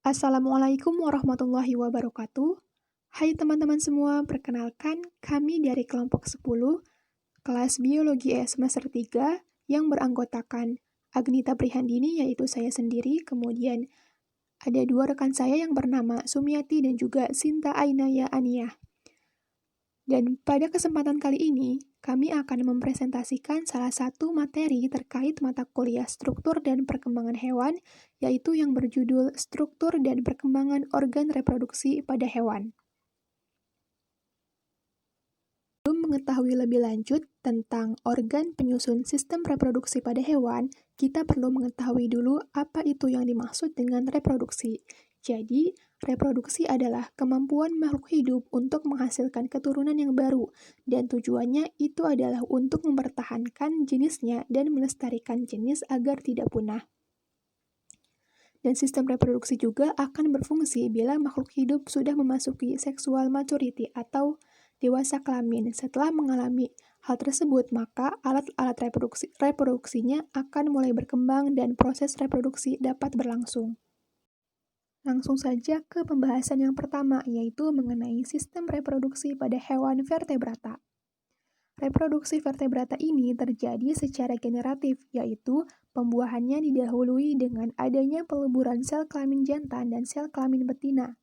Assalamualaikum warahmatullahi wabarakatuh. Hai teman-teman semua, perkenalkan kami dari kelompok 10, kelas Biologi semester 3, yang beranggotakan Agnita Prihandini, yaitu saya sendiri, kemudian ada dua rekan saya yang bernama Sumiati dan juga Sinta Ainaya Aniyah. Dan pada kesempatan kali ini, kami akan mempresentasikan salah satu materi terkait mata kuliah struktur dan perkembangan hewan, yaitu yang berjudul Struktur dan Perkembangan Organ Reproduksi pada Hewan. Sebelum mengetahui lebih lanjut tentang organ penyusun sistem reproduksi pada hewan, kita perlu mengetahui dulu apa itu yang dimaksud dengan reproduksi. Jadi, reproduksi adalah kemampuan makhluk hidup untuk menghasilkan keturunan yang baru, dan tujuannya itu adalah untuk mempertahankan jenisnya dan melestarikan jenis agar tidak punah. Dan sistem reproduksi juga akan berfungsi bila makhluk hidup sudah memasuki sexual maturity atau dewasa kelamin. Setelah mengalami hal tersebut, maka alat-alat reproduksinya akan mulai berkembang dan proses reproduksi dapat berlangsung. Langsung saja ke pembahasan yang pertama, yaitu mengenai sistem reproduksi pada hewan vertebrata. Reproduksi vertebrata ini terjadi secara generatif, yaitu pembuahannya didahului dengan adanya peleburan sel kelamin jantan dan sel kelamin betina.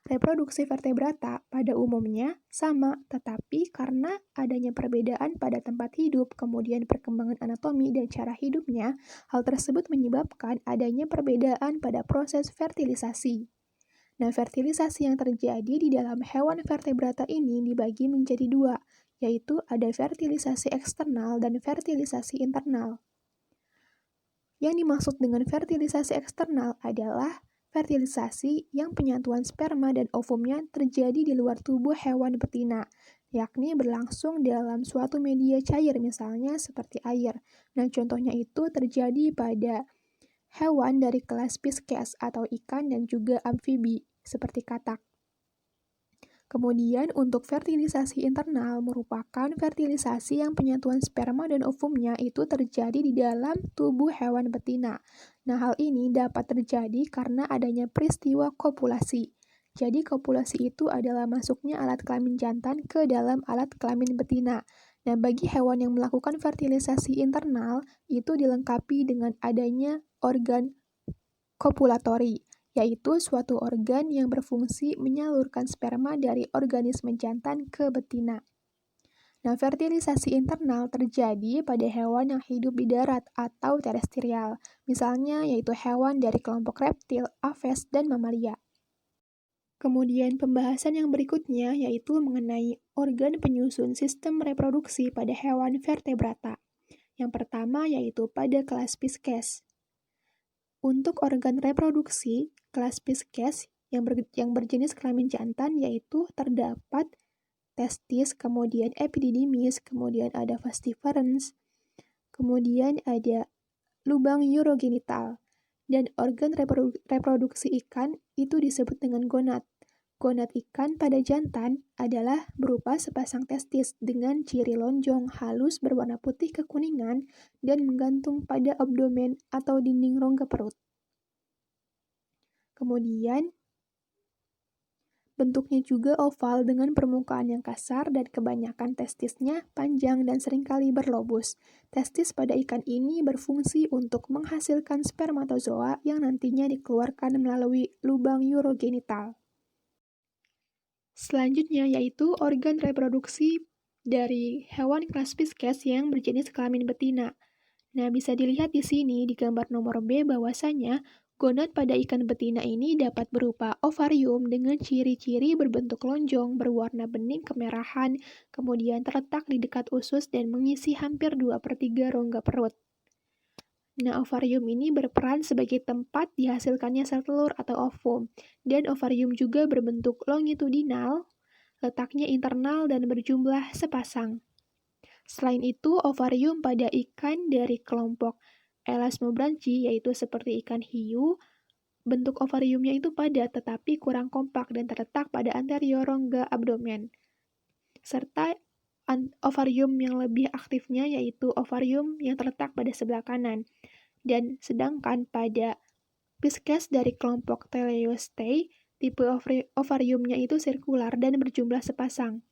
Reproduksi vertebrata pada umumnya sama, tetapi karena adanya perbedaan pada tempat hidup, kemudian perkembangan anatomi dan cara hidupnya, hal tersebut menyebabkan adanya perbedaan pada proses fertilisasi. Nah, fertilisasi yang terjadi di dalam hewan vertebrata ini dibagi menjadi dua, yaitu ada fertilisasi eksternal dan fertilisasi internal. Yang dimaksud dengan fertilisasi eksternal adalah fertilisasi yang penyatuan sperma dan ovumnya terjadi di luar tubuh hewan betina, yakni berlangsung dalam suatu media cair, misalnya seperti air. Nah, contohnya itu terjadi pada hewan dari kelas Pisces atau ikan dan juga amfibi, seperti katak. Kemudian untuk fertilisasi internal merupakan fertilisasi yang penyatuan sperma dan ovumnya itu terjadi di dalam tubuh hewan betina. Nah, hal ini dapat terjadi karena adanya peristiwa kopulasi. Jadi kopulasi itu adalah masuknya alat kelamin jantan ke dalam alat kelamin betina. Nah, bagi hewan yang melakukan fertilisasi internal itu dilengkapi dengan adanya organ kopulatori, yaitu suatu organ yang berfungsi menyalurkan sperma dari organisme jantan ke betina. Nah, fertilisasi internal terjadi pada hewan yang hidup di darat atau terestrial, misalnya yaitu hewan dari kelompok reptil, aves, dan mamalia. Kemudian pembahasan yang berikutnya yaitu mengenai organ penyusun sistem reproduksi pada hewan vertebrata. Yang pertama yaitu pada kelas Pisces. Untuk organ reproduksi, kelas Pisces yang berjenis kelamin jantan yaitu terdapat testis, kemudian epididymis, kemudian ada vestiferens, kemudian ada lubang urogenital. Dan organ reproduksi ikan itu disebut dengan gonad. Gonad ikan pada jantan adalah berupa sepasang testis dengan ciri lonjong halus berwarna putih kekuningan dan menggantung pada abdomen atau dinding rongga perut. Kemudian, bentuknya juga oval dengan permukaan yang kasar dan kebanyakan testisnya panjang dan seringkali berlobus. Testis pada ikan ini berfungsi untuk menghasilkan spermatozoa yang nantinya dikeluarkan melalui lubang urogenital. Selanjutnya yaitu organ reproduksi dari hewan kelas Pisces yang berjenis kelamin betina. Nah, bisa dilihat di sini di gambar nomor B bahwasanya gonad pada ikan betina ini dapat berupa ovarium dengan ciri-ciri berbentuk lonjong, berwarna bening kemerahan, kemudian terletak di dekat usus dan mengisi hampir 2/3 rongga perut. Nah, ovarium ini berperan sebagai tempat dihasilkannya sel telur atau ovum, dan ovarium juga berbentuk longitudinal, letaknya internal dan berjumlah sepasang. Selain itu, ovarium pada ikan dari kelompok Elasmobranchi, yaitu seperti ikan hiu, bentuk ovariumnya itu padat tetapi kurang kompak dan terletak pada anterior rongga abdomen. Serta ovarium yang lebih aktifnya yaitu ovarium yang terletak pada sebelah kanan. Dan sedangkan pada Pisces dari kelompok Teleostae, tipe ovariumnya itu sirkular dan berjumlah sepasang.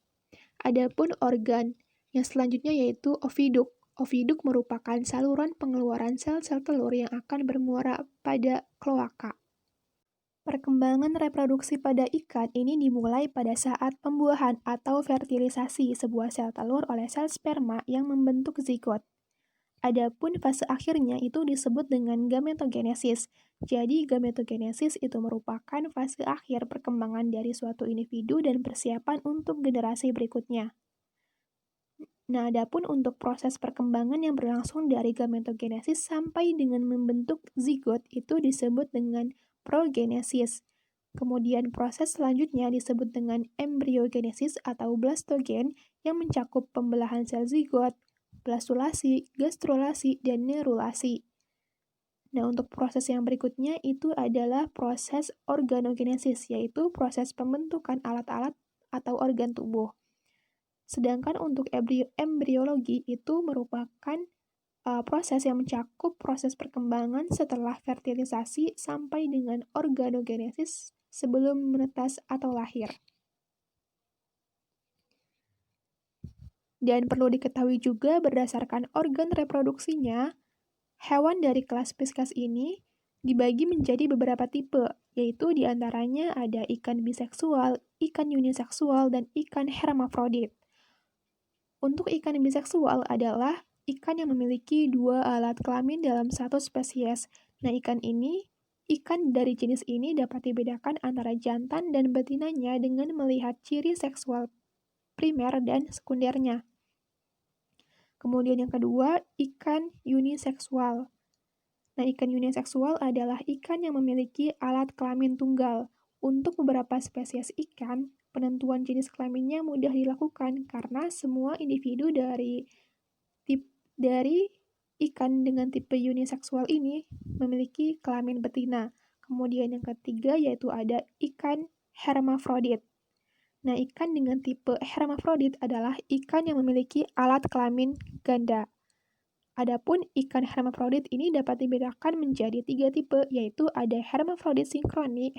Adapun organ yang selanjutnya yaitu oviduk. Oviduk merupakan saluran pengeluaran sel-sel telur yang akan bermuara pada kloaka. Perkembangan reproduksi pada ikan ini dimulai pada saat pembuahan atau fertilisasi sebuah sel telur oleh sel sperma yang membentuk zigot. Adapun fase akhirnya itu disebut dengan gametogenesis. Jadi gametogenesis itu merupakan fase akhir perkembangan dari suatu individu dan persiapan untuk generasi berikutnya. Nah, adapun untuk proses perkembangan yang berlangsung dari gametogenesis sampai dengan membentuk zigot itu disebut dengan progenesis. Kemudian proses selanjutnya disebut dengan embryogenesis atau blastogen yang mencakup pembelahan sel zigot, blastulasi, gastrulasi, dan nerulasi. Nah, untuk proses yang berikutnya itu adalah proses organogenesis, yaitu proses pembentukan alat-alat atau organ tubuh. Sedangkan untuk embriologi itu merupakan proses yang mencakup proses perkembangan setelah fertilisasi sampai dengan organogenesis sebelum menetas atau lahir. Dan perlu diketahui juga berdasarkan organ reproduksinya, hewan dari kelas Pisces ini dibagi menjadi beberapa tipe, yaitu diantaranya ada ikan biseksual, ikan uniseksual, dan ikan hermafrodit. Untuk ikan biseksual adalah ikan yang memiliki dua alat kelamin dalam satu spesies. Nah, ikan dari jenis ini dapat dibedakan antara jantan dan betinanya dengan melihat ciri seksual primer dan sekundernya. Kemudian yang kedua, ikan uniseksual. Nah, ikan uniseksual adalah ikan yang memiliki alat kelamin tunggal. Untuk beberapa spesies ikan, penentuan jenis kelaminnya mudah dilakukan karena semua individu dari ikan dengan tipe uniseksual ini memiliki kelamin betina. Kemudian yang ketiga yaitu ada ikan hermafrodit. Nah, ikan dengan tipe hermafrodit adalah ikan yang memiliki alat kelamin ganda. Adapun ikan hermafrodit ini dapat dibedakan menjadi 3 tipe, yaitu ada hermafrodit sinkroni,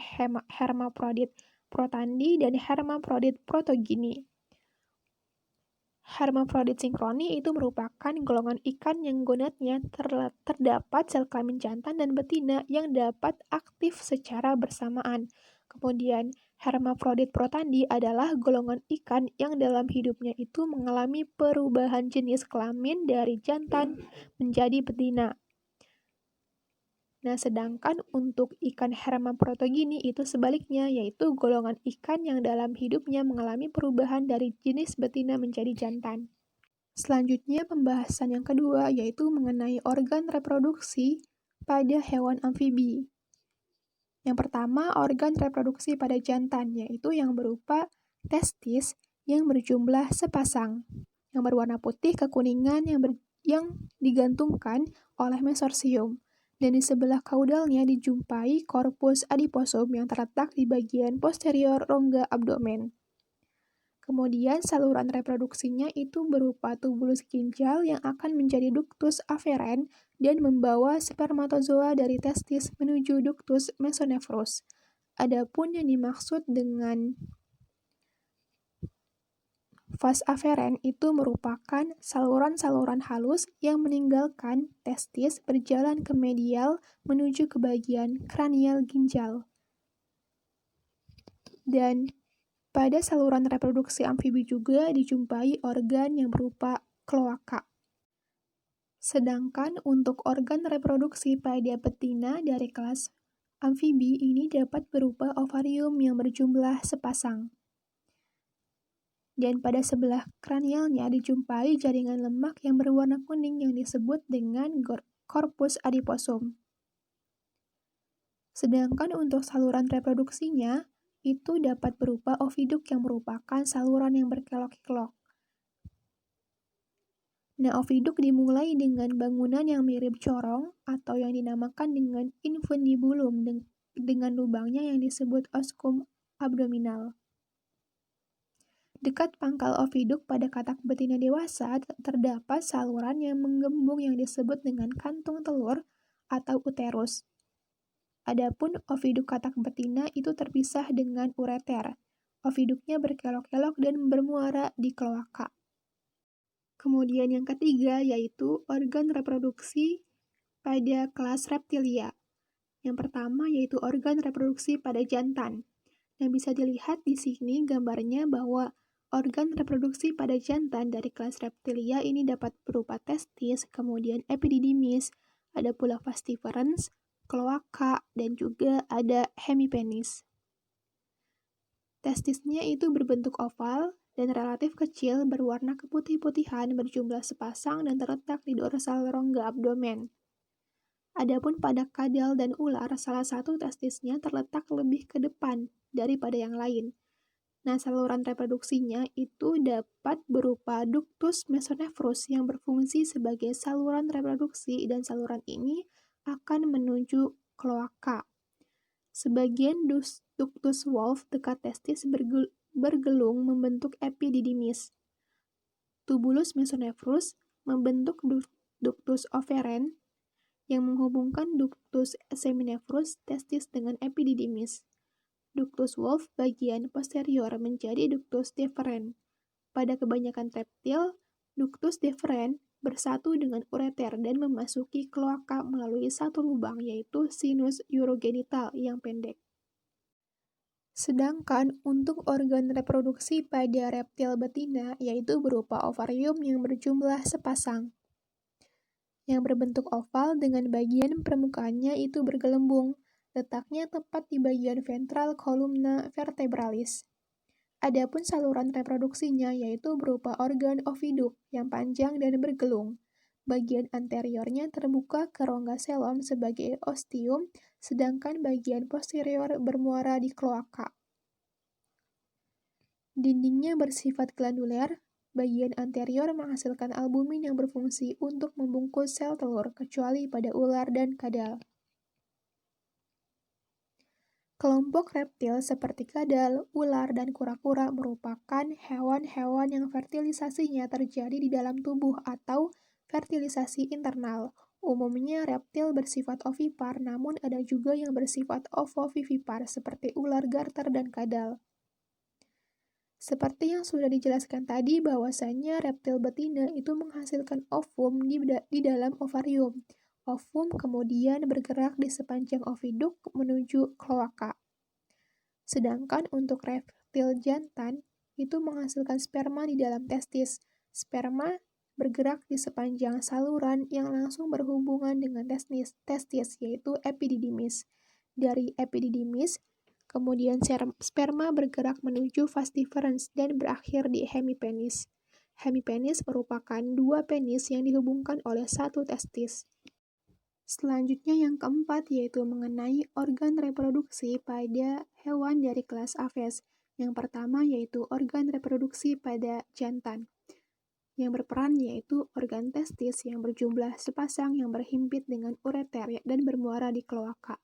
hermafrodit protandi, dan hermafrodit protogini. Hermafrodit sinkroni itu merupakan golongan ikan yang gonadnya terdapat sel kelamin jantan dan betina yang dapat aktif secara bersamaan. Kemudian, hermafrodit protandi adalah golongan ikan yang dalam hidupnya itu mengalami perubahan jenis kelamin dari jantan menjadi betina. Nah, sedangkan untuk ikan hermafrodogini itu sebaliknya, yaitu golongan ikan yang dalam hidupnya mengalami perubahan dari jenis betina menjadi jantan. Selanjutnya, pembahasan yang kedua yaitu mengenai organ reproduksi pada hewan amfibi. Yang pertama, organ reproduksi pada jantan, yaitu yang berupa testis yang berjumlah sepasang, yang berwarna putih kekuningan yang digantungkan oleh mesorsium. Dan di sebelah kaudalnya dijumpai korpus adiposum yang terletak di bagian posterior rongga abdomen. Kemudian saluran reproduksinya itu berupa tubulus ginjal yang akan menjadi ductus afferent dan membawa spermatozoa dari testis menuju ductus mesonephros. Adapun yang dimaksud dengan vas afferent itu merupakan saluran-saluran halus yang meninggalkan testis berjalan ke medial menuju ke bagian kranial ginjal. Dan pada saluran reproduksi amfibi juga dijumpai organ yang berupa kloaka. Sedangkan untuk organ reproduksi pada betina dari kelas amfibi ini dapat berupa ovarium yang berjumlah sepasang. Dan pada sebelah kranialnya dijumpai jaringan lemak yang berwarna kuning yang disebut dengan korpus adiposum. Sedangkan untuk saluran reproduksinya, itu dapat berupa oviduk yang merupakan saluran yang berkelok-kelok. Nah, oviduk dimulai dengan bangunan yang mirip corong atau yang dinamakan dengan infundibulum dengan lubangnya yang disebut oscum abdominal. Dekat pangkal oviduk pada katak betina dewasa terdapat saluran yang menggembung yang disebut dengan kantung telur atau uterus. Adapun oviduk katak betina itu terpisah dengan ureter. Oviduknya berkelok-kelok dan bermuara di kloaka. Kemudian yang ketiga yaitu organ reproduksi pada kelas reptilia. Yang pertama yaitu organ reproduksi pada jantan. Nah, bisa dilihat di sini gambarnya bahwa organ reproduksi pada jantan dari kelas reptilia ini dapat berupa testis, kemudian epididymis, ada pula falciparum, kloaka, dan juga ada hemipenis. Testisnya itu berbentuk oval dan relatif kecil, berwarna keputih-putihan, berjumlah sepasang dan terletak di dorsal rongga abdomen. Adapun pada kadal dan ular, salah satu testisnya terletak lebih ke depan daripada yang lain. Nah, saluran reproduksinya itu dapat berupa ductus mesonephros yang berfungsi sebagai saluran reproduksi dan saluran ini akan menuju kloaka. Sebagian ductus Wolff dekat testis bergelung membentuk epididymis. Tubulus mesonephros membentuk ductus offerens yang menghubungkan ductus seminiferus testis dengan epididymis. Ductus Wolff bagian posterior menjadi ductus deferens. Pada kebanyakan reptil, ductus deferens bersatu dengan ureter dan memasuki kloaka melalui satu lubang yaitu sinus urogenital yang pendek. Sedangkan untuk organ reproduksi pada reptil betina yaitu berupa ovarium yang berjumlah sepasang, yang berbentuk oval dengan bagian permukaannya itu bergelembung, letaknya tepat di bagian ventral columna vertebralis. Adapun saluran reproduksinya yaitu berupa organ oviduk yang panjang dan bergelung. Bagian anteriornya terbuka ke rongga selom sebagai ostium, sedangkan bagian posterior bermuara di kloaka. Dindingnya bersifat glanduler. Bagian anterior menghasilkan albumin yang berfungsi untuk membungkus sel telur, kecuali pada ular dan kadal. Kelompok reptil seperti kadal, ular, dan kura-kura merupakan hewan-hewan yang fertilisasinya terjadi di dalam tubuh atau fertilisasi internal. Umumnya reptil bersifat ovipar, namun ada juga yang bersifat ovovivipar seperti ular garter dan kadal. Seperti yang sudah dijelaskan tadi bahwasanya reptil betina itu menghasilkan ovum di dalam ovarium. Ovum kemudian bergerak di sepanjang oviduk menuju kloaka. Sedangkan untuk reptil jantan itu menghasilkan sperma di dalam testis. Sperma bergerak di sepanjang saluran yang langsung berhubungan dengan testis yaitu epididymis. Dari epididymis kemudian sperma bergerak menuju falciparum dan berakhir di hemipenis. Hemipenis merupakan dua penis yang dihubungkan oleh satu testis. Selanjutnya yang keempat yaitu mengenai organ reproduksi pada hewan dari kelas Aves. Yang pertama yaitu organ reproduksi pada jantan. Yang berperan yaitu organ testis yang berjumlah sepasang yang berhimpit dengan ureter dan bermuara di kloaka.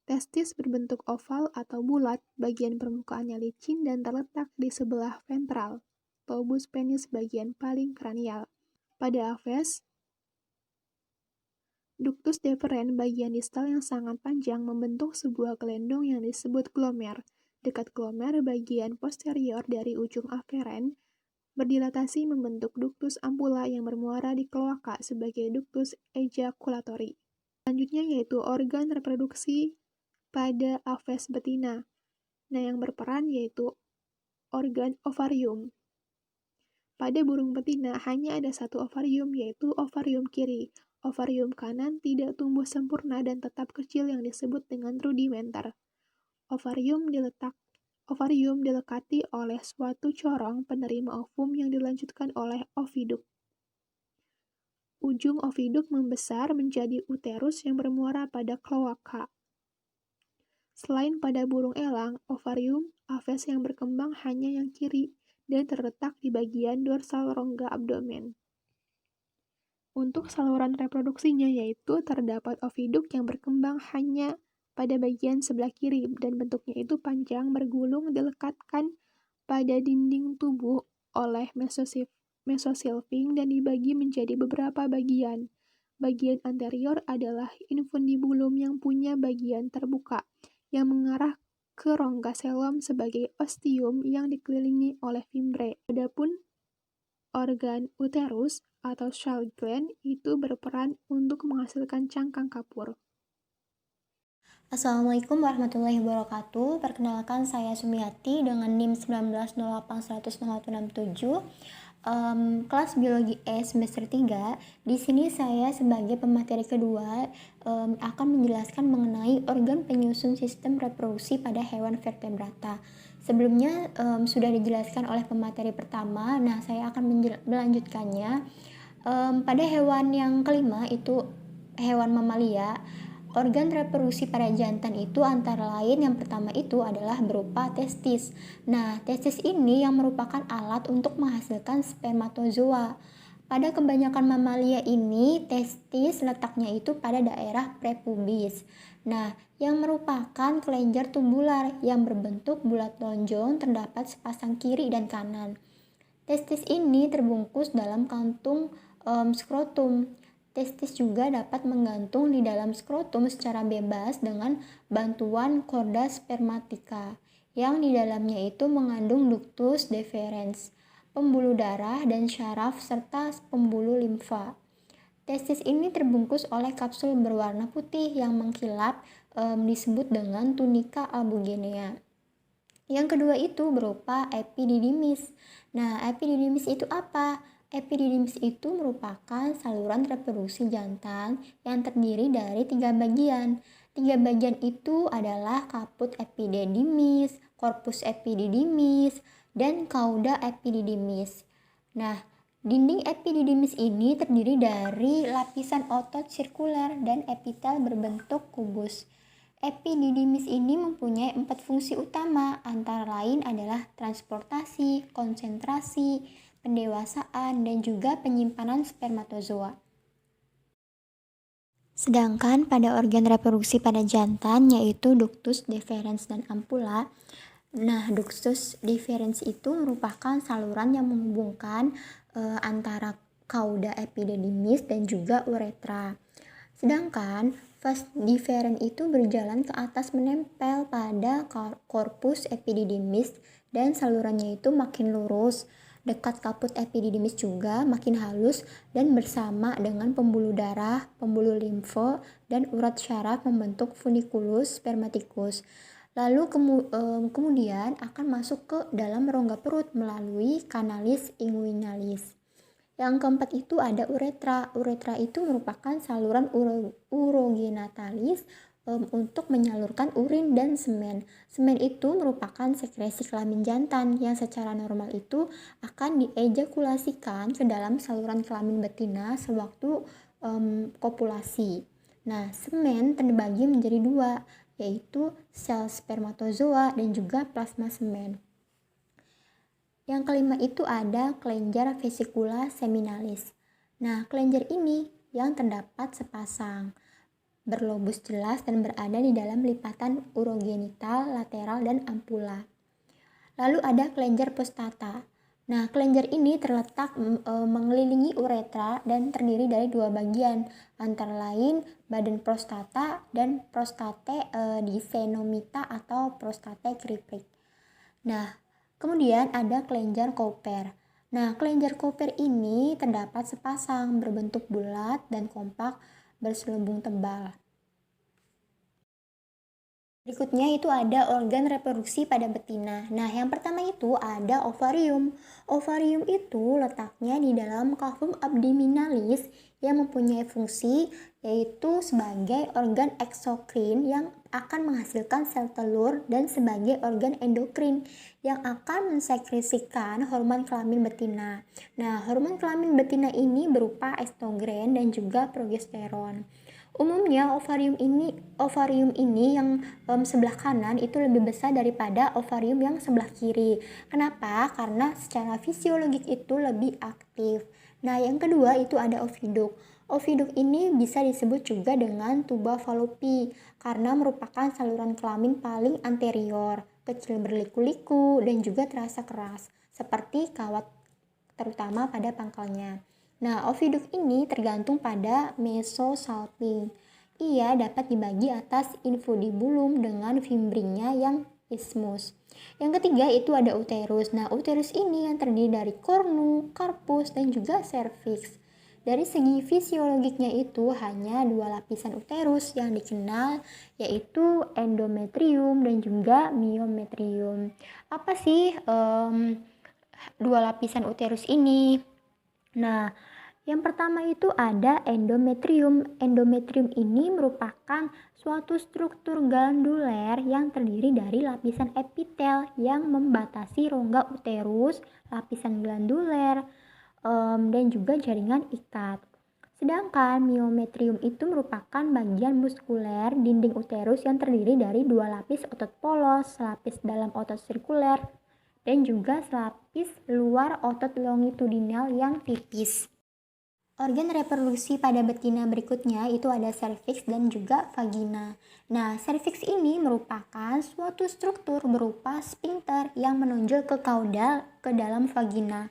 Testis berbentuk oval atau bulat, bagian permukaannya licin dan terletak di sebelah ventral. Lobus penis bagian paling kranial. Pada Aves, ductus deferens bagian distal yang sangat panjang membentuk sebuah gelendong yang disebut glomer. Dekat glomer bagian posterior dari ujung aferen berdilatasi membentuk ductus ampulla yang bermuara di kloaka sebagai ductus ejaculatori. Selanjutnya yaitu organ reproduksi pada Aves betina. Nah, yang berperan yaitu organ ovarium. Pada burung betina hanya ada satu ovarium yaitu ovarium kiri. Ovarium kanan tidak tumbuh sempurna dan tetap kecil yang disebut dengan rudimenter. Ovarium dilekati oleh suatu corong penerima ovum yang dilanjutkan oleh oviduk. Ujung oviduk membesar menjadi uterus yang bermuara pada kloaka. Selain pada burung elang, ovarium Aves yang berkembang hanya yang kiri dan terletak di bagian dorsal rongga abdomen. Untuk saluran reproduksinya yaitu terdapat oviduk yang berkembang hanya pada bagian sebelah kiri dan bentuknya itu panjang bergulung dilekatkan pada dinding tubuh oleh mesosilving dan dibagi menjadi beberapa bagian. Bagian anterior adalah infundibulum yang punya bagian terbuka, yang mengarah ke rongga selom sebagai ostium yang dikelilingi oleh fimbre. Adapun organ uterus atau Schall gland itu berperan untuk menghasilkan cangkang kapur. Assalamualaikum warahmatullahi wabarakatuh. Perkenalkan saya Sumiati dengan NIM 1908106167, kelas biologi E semester 3. Di sini saya sebagai pemateri kedua akan menjelaskan mengenai organ penyusun sistem reproduksi pada hewan vertebrata. Sebelumnya sudah dijelaskan oleh pemateri pertama. Nah, saya akan melanjutkannya. Pada hewan yang kelima itu hewan mamalia. Organ reproduksi pada jantan itu antara lain yang pertama itu adalah berupa testis. Nah, testis ini yang merupakan alat untuk menghasilkan spermatozoa. Pada kebanyakan mamalia ini, testis letaknya itu pada daerah prepubis. Nah, yang merupakan kelenjar tubular yang berbentuk bulat lonjong terdapat sepasang kiri dan kanan. Testis ini terbungkus dalam kantung skrotum. Testis juga dapat menggantung di dalam skrotum secara bebas dengan bantuan korda spermatika, yang di dalamnya itu mengandung ductus deferens, pembuluh darah dan syaraf serta pembuluh limfa. Testis ini terbungkus oleh kapsul berwarna putih yang mengkilap, disebut dengan tunika albuginea. Yang kedua itu berupa epididymis. Nah, epididymis itu apa? Epididymis itu merupakan saluran reproduksi jantan yang terdiri dari 3 bagian. 3 bagian itu adalah kaput epididymis, korpus epididymis, dan cauda epididymis. Nah, dinding epididymis ini terdiri dari lapisan otot sirkuler dan epitel berbentuk kubus. Epididymis ini mempunyai 4 fungsi utama, antara lain adalah transportasi, konsentrasi, pendewasaan, dan juga penyimpanan spermatozoa. Sedangkan pada organ reproduksi pada jantan yaitu ductus deferens dan ampula. Nah, ductus deferens itu merupakan saluran yang menghubungkan antara cauda epididymis dan juga uretra. Sedangkan vas deferens itu berjalan ke atas menempel pada korpus epididymis dan salurannya itu makin lurus. Dekat kaput epididymis juga makin halus dan bersama dengan pembuluh darah, pembuluh limfe, dan urat syaraf membentuk funiculus spermaticus. Lalu kemudian akan masuk ke dalam rongga perut melalui kanalis inguinalis. Yang keempat itu ada uretra. Uretra itu merupakan saluran urogenitalis untuk menyalurkan urin dan semen. Semen itu merupakan sekresi kelamin jantan yang secara normal itu akan diejakulasikan ke dalam saluran kelamin betina sewaktu kopulasi. Nah, semen terbagi menjadi 2, yaitu sel spermatozoa dan juga plasma semen. Yang kelima itu ada kelenjar vesicula seminalis. Nah, kelenjar ini yang terdapat sepasang, berlobus jelas dan berada di dalam lipatan urogenital, lateral, dan ampula. Lalu ada kelenjar prostata. Nah, kelenjar ini terletak mengelilingi uretra dan terdiri dari 2 bagian, antara lain badan prostata dan prostate diphenomita atau prostate kriprik. Nah, kemudian ada kelenjar Cowper. Nah, kelenjar Cowper ini terdapat sepasang berbentuk bulat dan kompak berselubung tebal. Berikutnya itu ada organ reproduksi pada betina. Nah, yang pertama itu ada ovarium. Ovarium itu letaknya di dalam cavum abdominalis yang mempunyai fungsi yaitu sebagai organ eksokrin yang akan menghasilkan sel telur dan sebagai organ endokrin yang akan mensekresikan hormon kelamin betina. Nah, hormon kelamin betina ini berupa estrogen dan juga progesteron. Umumnya ovarium ini yang sebelah kanan itu lebih besar daripada ovarium yang sebelah kiri. Kenapa? Karena secara fisiologik itu lebih aktif. Nah, yang kedua itu ada oviduk. Oviduk ini bisa disebut juga dengan tuba fallopi karena merupakan saluran kelamin paling anterior, kecil berliku-liku dan juga terasa keras, seperti kawat terutama pada pangkalnya. Nah, oviduk ini tergantung pada mesosalping. Ia dapat dibagi atas infundibulum dengan fimbringnya yang isthmus. Yang ketiga itu ada uterus. Nah, uterus ini yang terdiri dari kornu, karpus, dan juga serviks. Dari segi fisiologiknya itu hanya dua lapisan uterus yang dikenal, yaitu endometrium dan juga myometrium. Apa sih dua lapisan uterus ini? Nah, yang pertama itu ada endometrium. Endometrium ini merupakan suatu struktur glanduler yang terdiri dari lapisan epitel yang membatasi rongga uterus, lapisan glanduler, dan juga jaringan ikat. Sedangkan myometrium itu merupakan bagian muskuler dinding uterus yang terdiri dari dua lapis otot polos, selapis dalam otot sirkuler, dan juga selapis luar otot longitudinal yang tipis. Organ reproduksi pada betina berikutnya itu ada serviks dan juga vagina. Nah, serviks ini merupakan suatu struktur berupa sphincter yang menonjol ke kaudal ke dalam vagina.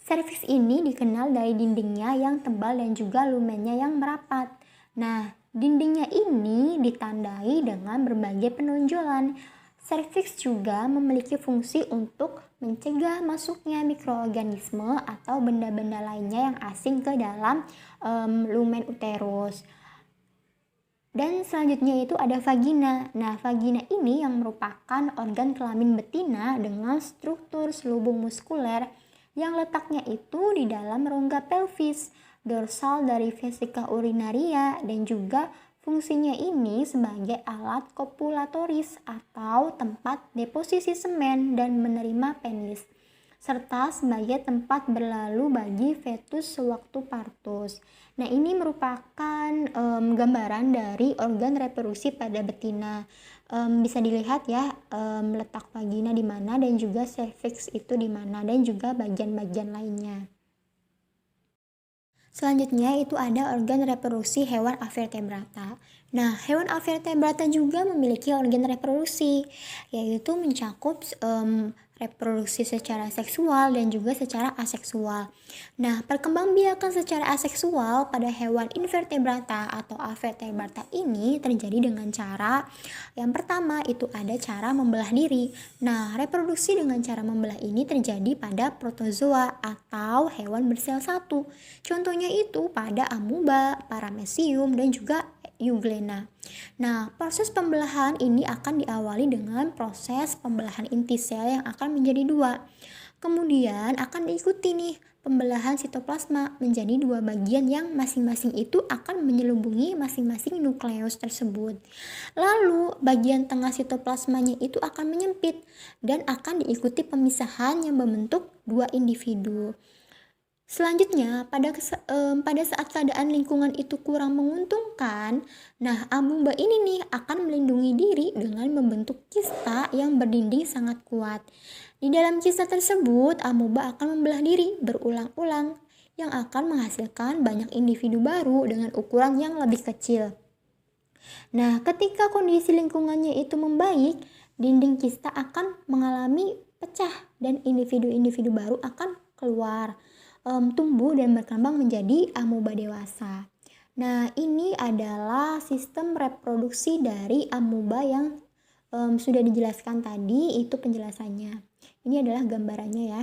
Serviks ini dikenal dari dindingnya yang tebal dan juga lumennya yang merapat. Nah, dindingnya ini ditandai dengan berbagai penonjolan. Serviks juga memiliki fungsi untuk mencegah masuknya mikroorganisme atau benda-benda lainnya yang asing ke dalam lumen uterus. Dan selanjutnya itu ada vagina. Nah, vagina ini yang merupakan organ kelamin betina dengan struktur selubung muskuler yang letaknya itu di dalam rongga pelvis, dorsal dari vesika urinaria, dan juga fungsinya ini sebagai alat kopulatoris atau tempat deposisi semen dan menerima penis, serta sebagai tempat berlalu bagi fetus sewaktu partus. Nah, ini merupakan gambaran dari organ reproduksi pada betina. Bisa dilihat ya, letak vagina di mana dan juga cervix itu di mana dan juga bagian-bagian lainnya. Selanjutnya itu ada organ reproduksi hewan avertebrata. Nah, hewan avertebrata juga memiliki organ reproduksi, yaitu mencakup reproduksi secara seksual dan juga secara aseksual. Nah, perkembangbiakan secara aseksual pada hewan invertebrata atau avertebrata ini terjadi dengan cara yang pertama itu ada cara membelah diri. Nah, reproduksi dengan cara membelah ini terjadi pada protozoa atau hewan bersel satu. Contohnya itu pada amuba, paramecium, dan juga euglena. Nah, proses pembelahan ini akan diawali dengan proses pembelahan inti sel yang akan menjadi dua. Kemudian akan diikuti nih pembelahan sitoplasma menjadi dua bagian yang masing-masing itu akan menyelubungi masing-masing nukleus tersebut. Lalu bagian tengah sitoplasmanya itu akan menyempit dan akan diikuti pemisahan yang membentuk dua individu. Selanjutnya, pada saat keadaan lingkungan itu kurang menguntungkan, nah amuba ini nih akan melindungi diri dengan membentuk kista yang berdinding sangat kuat. Di dalam kista tersebut, amuba akan membelah diri berulang-ulang yang akan menghasilkan banyak individu baru dengan ukuran yang lebih kecil. Nah, ketika kondisi lingkungannya itu membaik, dinding kista akan mengalami pecah dan individu-individu baru akan keluar, tumbuh dan berkembang menjadi amuba dewasa. Nah, ini adalah sistem reproduksi dari amuba yang sudah dijelaskan tadi, itu penjelasannya. Ini adalah gambarannya ya.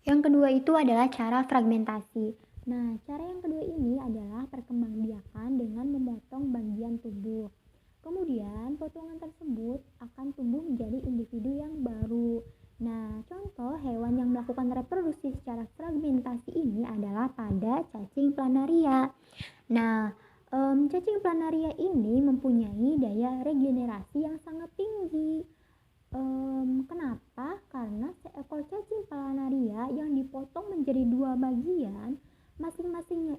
Yang kedua itu adalah cara fragmentasi. Nah, cara yang kedua ini adalah perkembangbiakan dengan memotong bagian tubuh. Kemudian, potongan tersebut akan tumbuh menjadi individu yang baru. Nah, contoh hewan yang melakukan reproduksi secara fragmentasi ini adalah pada cacing planaria. Nah, cacing planaria ini mempunyai daya regenerasi yang sangat tinggi. Kenapa? Karena seekor cacing planaria yang dipotong menjadi dua bagian, masing-masing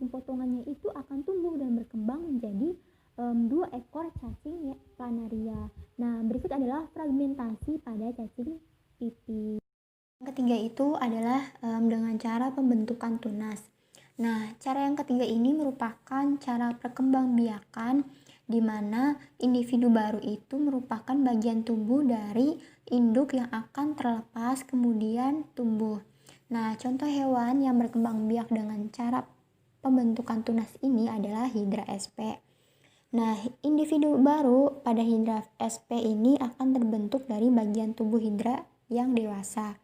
potongannya itu akan tumbuh dan berkembang menjadi dua ekor cacing planaria. Nah, berikut adalah fragmentasi pada cacing pipih. Yang ketiga itu adalah dengan cara pembentukan tunas. Nah, cara yang ketiga ini merupakan cara perkembangbiakan di mana individu baru itu merupakan bagian tubuh dari induk yang akan terlepas kemudian tumbuh. Nah, contoh hewan yang berkembang biak dengan cara pembentukan tunas ini adalah Hydra sp. Nah, individu baru pada Hydra sp ini akan terbentuk dari bagian tubuh Hydra yang dewasa.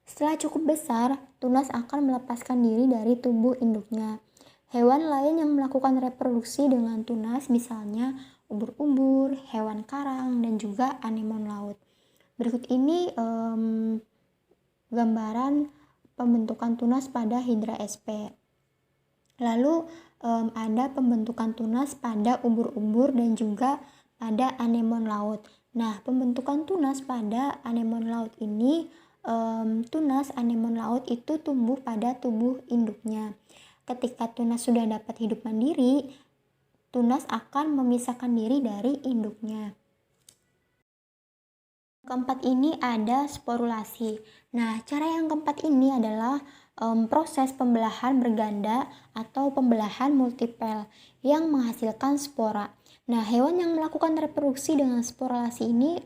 Setelah cukup besar, tunas akan melepaskan diri dari tubuh induknya. Hewan lain yang melakukan reproduksi dengan tunas misalnya ubur-ubur, hewan karang, dan juga anemon laut. Berikut ini gambaran pembentukan tunas pada Hydra sp. Lalu ada pembentukan tunas pada ubur-ubur dan juga pada anemon laut. Nah, pembentukan tunas pada anemon laut ini, tunas anemon laut itu tumbuh pada tubuh induknya. Ketika tunas sudah dapat hidup mandiri, tunas akan memisahkan diri dari induknya. Keempat ini ada sporulasi. Nah, cara yang keempat ini adalah proses pembelahan berganda atau pembelahan multipel yang menghasilkan spora. Nah, hewan yang melakukan reproduksi dengan sporulasi ini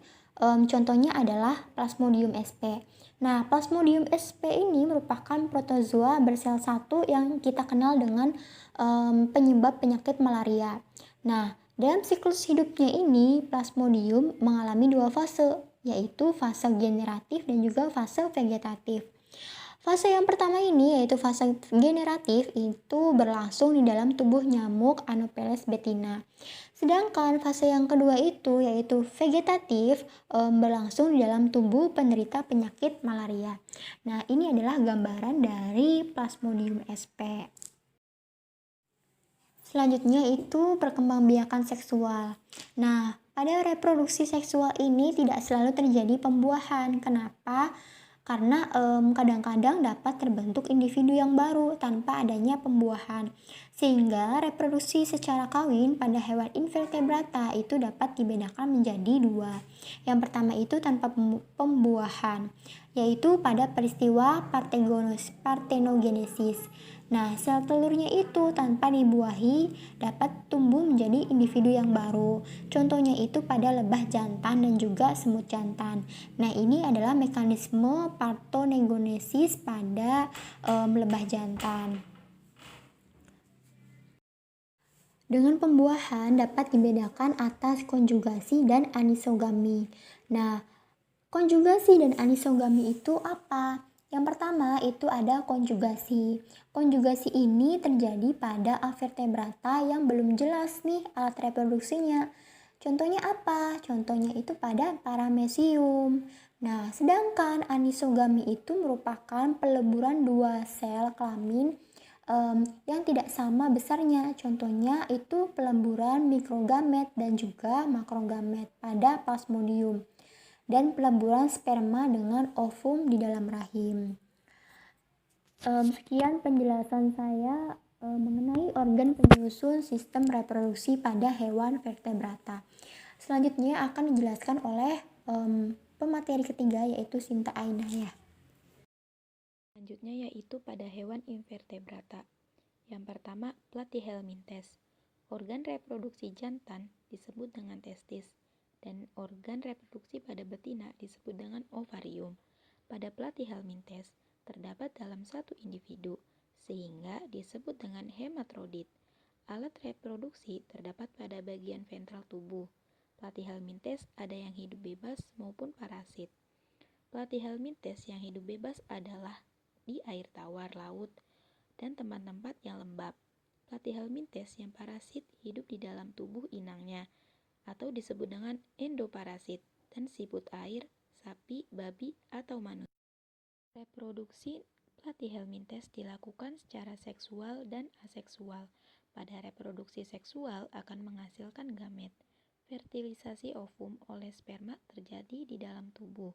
contohnya adalah Plasmodium sp. Nah, Plasmodium sp ini merupakan protozoa bersel satu yang kita kenal dengan penyebab penyakit malaria. Nah, dalam siklus hidupnya ini, Plasmodium mengalami dua fase, yaitu fase generatif dan juga fase vegetatif. Fase yang pertama ini, yaitu fase generatif, itu berlangsung di dalam tubuh nyamuk Anopheles betina. Sedangkan fase yang kedua itu, yaitu vegetatif, berlangsung di dalam tubuh penderita penyakit malaria. Nah, ini adalah gambaran dari Plasmodium sp. Selanjutnya itu perkembangbiakan seksual. Nah, pada reproduksi seksual ini tidak selalu terjadi pembuahan. Kenapa? Karena kadang-kadang dapat terbentuk individu yang baru tanpa adanya pembuahan. Sehingga reproduksi secara kawin pada hewan invertebrata itu dapat dibedakan menjadi dua. Yang pertama itu tanpa pembuahan, yaitu pada peristiwa partenogenesis. Nah, sel telurnya itu tanpa dibuahi dapat tumbuh menjadi individu yang baru. Contohnya itu pada lebah jantan dan juga semut jantan. Nah, ini adalah mekanisme parthenogenesis pada lebah jantan. Dengan pembuahan dapat dibedakan atas konjugasi dan anisogami. Nah, konjugasi dan anisogami itu apa? Yang pertama itu ada konjugasi. Konjugasi ini terjadi pada vertebrata yang belum jelas nih alat reproduksinya. Contohnya apa? Contohnya itu pada paramecium. Nah, sedangkan anisogami itu merupakan peleburan dua sel kelamin yang tidak sama besarnya. Contohnya itu peleburan mikrogamet dan juga makrogamet pada plasmodium dan peleburan sperma dengan ovum di dalam rahim. Sekian penjelasan saya mengenai organ penyusun sistem reproduksi pada hewan vertebrata. Selanjutnya akan dijelaskan oleh pemateri ketiga, yaitu Sinta Aidah ya. Selanjutnya yaitu pada hewan invertebrata. Yang pertama, Platyhelminthes. Organ reproduksi jantan disebut dengan testis dan organ reproduksi pada betina disebut dengan ovarium. Pada Platyhelminthes terdapat dalam satu individu sehingga disebut dengan hematrodit. Alat reproduksi terdapat pada bagian ventral tubuh. Platyhelminthes ada yang hidup bebas maupun parasit. Platyhelminthes yang hidup bebas adalah di air tawar laut dan tempat-tempat yang lembab. Platyhelminthes yang parasit hidup di dalam tubuh inangnya atau disebut dengan endoparasit dan siput air, sapi, babi, atau manusia. Reproduksi Platyhelminthes dilakukan secara seksual dan aseksual. Pada reproduksi seksual akan menghasilkan gamet. Fertilisasi ovum oleh sperma terjadi di dalam tubuh.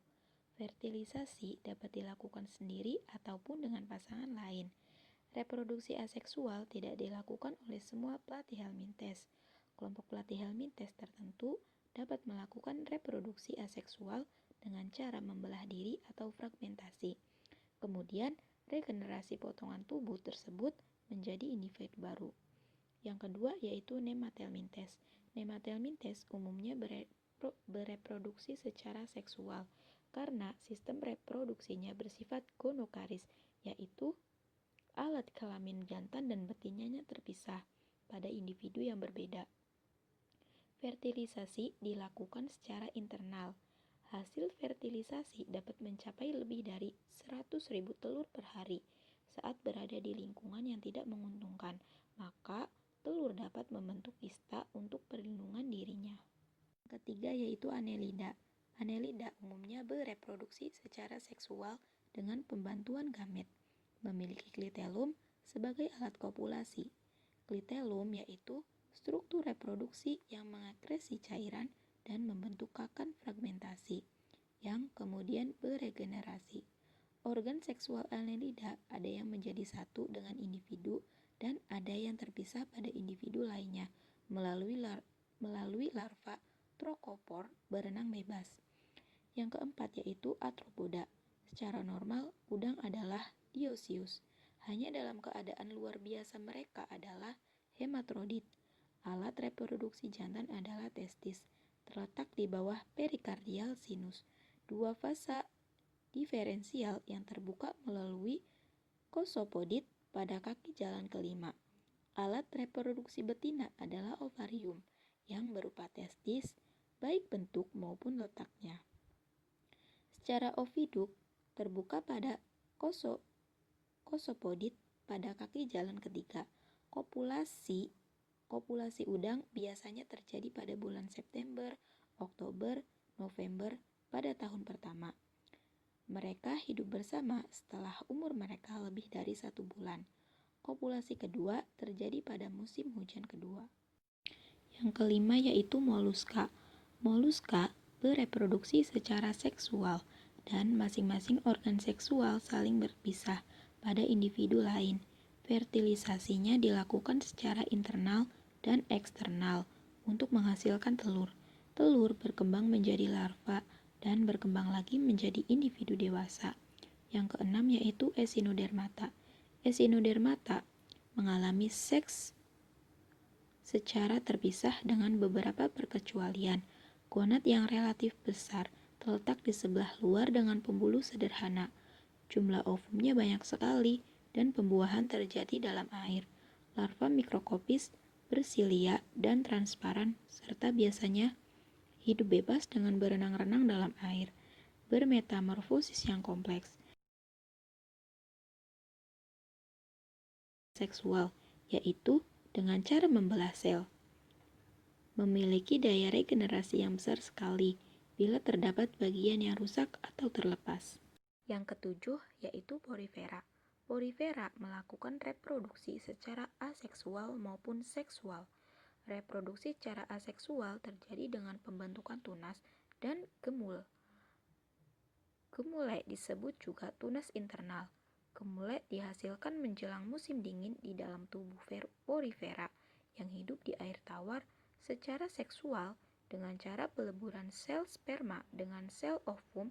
Fertilisasi dapat dilakukan sendiri ataupun dengan pasangan lain. Reproduksi aseksual tidak dilakukan oleh semua Platyhelminthes. Kelompok Platyhelminthes tertentu dapat melakukan reproduksi aseksual dengan cara membelah diri atau fragmentasi. Kemudian, regenerasi potongan tubuh tersebut menjadi individu baru. Yang kedua yaitu Nemathelminthes. Nemathelminthes umumnya bereproduksi secara seksual karena sistem reproduksinya bersifat gonokaris, yaitu alat kelamin jantan dan betinanya terpisah pada individu yang berbeda. Fertilisasi dilakukan secara internal. Hasil fertilisasi dapat mencapai lebih dari 100.000 telur per hari. Saat berada di lingkungan yang tidak menguntungkan, maka telur dapat membentuk kista untuk perlindungan dirinya. Ketiga yaitu Annelida. Annelida umumnya bereproduksi secara seksual dengan pembantuan gamet, memiliki klitelum sebagai alat kopulasi. Klitelum yaitu struktur reproduksi yang mengakresi cairan dan membentuk kakan fragmentasi, yang kemudian beregenerasi. Organ seksual Annelida ada yang menjadi satu dengan individu dan ada yang terpisah pada individu lainnya melalui larva trokopor berenang bebas. Yang keempat yaitu Arthropoda. Secara normal, udang adalah dioecious. Hanya dalam keadaan luar biasa mereka adalah hematrodit. Alat reproduksi jantan adalah testis, terletak di bawah perikardial sinus. Dua fasa diferensial yang terbuka melalui kosopodit pada kaki jalan kelima. Alat reproduksi betina adalah ovarium yang berupa testis, baik bentuk maupun letaknya. Secara oviduk, terbuka pada kosopodit pada kaki jalan ketiga. Kopulasi udang biasanya terjadi pada bulan September, Oktober, November pada tahun pertama. Mereka hidup bersama setelah umur mereka lebih dari 1 bulan. Kopulasi kedua terjadi pada musim hujan kedua. Yang kelima yaitu moluska. Moluska bereproduksi secara seksual dan masing-masing organ seksual saling berpisah pada individu lain. Fertilisasinya dilakukan secara internal dan eksternal untuk menghasilkan telur. Telur berkembang menjadi larva dan berkembang lagi menjadi individu dewasa. Yang keenam yaitu Echinodermata. Echinodermata mengalami seks secara terpisah dengan beberapa perkecualian. Gonad yang relatif besar terletak di sebelah luar dengan pembuluh sederhana. Jumlah ovumnya banyak sekali dan pembuahan terjadi dalam air. Larva mikroskopis, bersilia, dan transparan serta biasanya hidup bebas dengan berenang-renang dalam air. Bermetamorfosis yang kompleks. Seksual, yaitu dengan cara membelah sel. Memiliki daya regenerasi yang besar sekali bila terdapat bagian yang rusak atau terlepas. Yang ketujuh yaitu Porifera. Porifera melakukan reproduksi secara aseksual maupun seksual. Reproduksi secara aseksual terjadi dengan pembentukan tunas dan gemul. Gemule disebut juga tunas internal. Gemule dihasilkan menjelang musim dingin di dalam tubuh Porifera yang hidup di air tawar secara seksual dengan cara peleburan sel sperma dengan sel ovum.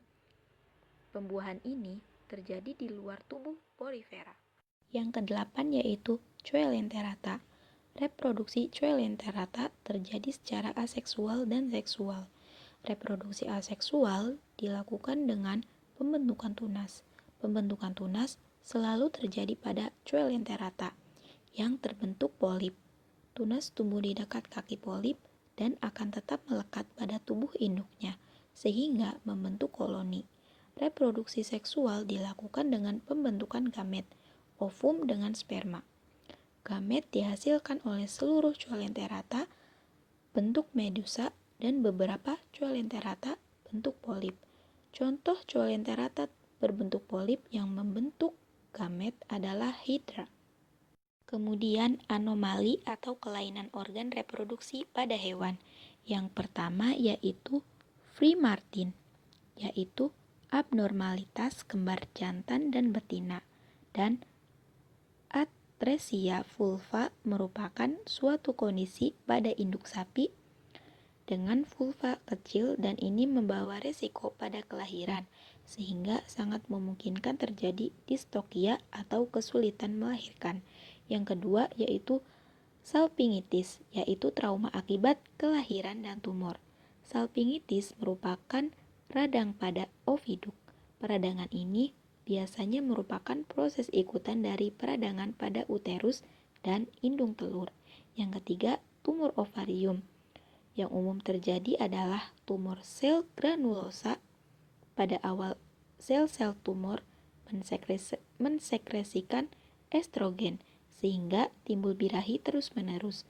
Pembuahan ini terjadi di luar tubuh Porifera. Yang kedelapan yaitu Coelenterata. Reproduksi Coelenterata terjadi secara aseksual dan seksual. Reproduksi aseksual dilakukan dengan pembentukan tunas. Pembentukan tunas selalu terjadi pada Coelenterata yang terbentuk polip. Tunas tumbuh di dekat kaki polip dan akan tetap melekat pada tubuh induknya sehingga membentuk koloni. Reproduksi seksual dilakukan dengan pembentukan gamet, ovum dengan sperma. Gamet dihasilkan oleh seluruh Coelenterata bentuk medusa dan beberapa Coelenterata bentuk polip. Contoh Coelenterata berbentuk polip yang membentuk gamet adalah Hydra. Kemudian anomali atau kelainan organ reproduksi pada hewan. Yang pertama yaitu Free-Martin, yaitu abnormalitas kembar jantan dan betina, dan atresia vulva merupakan suatu kondisi pada induk sapi dengan vulva kecil dan ini membawa resiko pada kelahiran sehingga sangat memungkinkan terjadi distokia atau kesulitan melahirkan. Yang kedua yaitu salpingitis, yaitu trauma akibat kelahiran dan tumor. Salpingitis merupakan radang pada oviduk. Peradangan ini biasanya merupakan proses ikutan dari peradangan pada uterus dan indung telur. Yang ketiga, tumor ovarium. Yang umum terjadi adalah tumor sel granulosa. Pada awal, sel-sel tumor mensekresikan estrogen sehingga timbul birahi terus-menerus.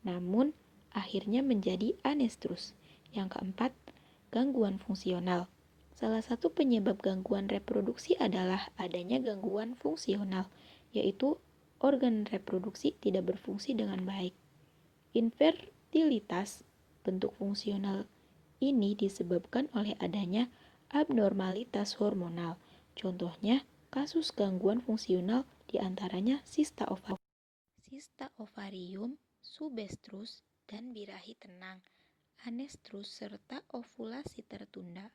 Namun, akhirnya menjadi anestrus. Yang keempat, gangguan fungsional. Salah satu penyebab gangguan reproduksi adalah adanya gangguan fungsional, yaitu organ reproduksi tidak berfungsi dengan baik. Infertilitas, bentuk fungsional ini disebabkan oleh adanya abnormalitas hormonal. Contohnya, kasus gangguan fungsional diantaranya sista ovarium, subestrus, dan birahi tenang, anestrus, serta ovulasi tertunda.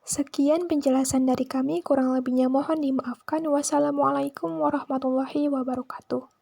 Sekian penjelasan dari kami, kurang lebihnya mohon dimaafkan. Wassalamualaikum warahmatullahi wabarakatuh.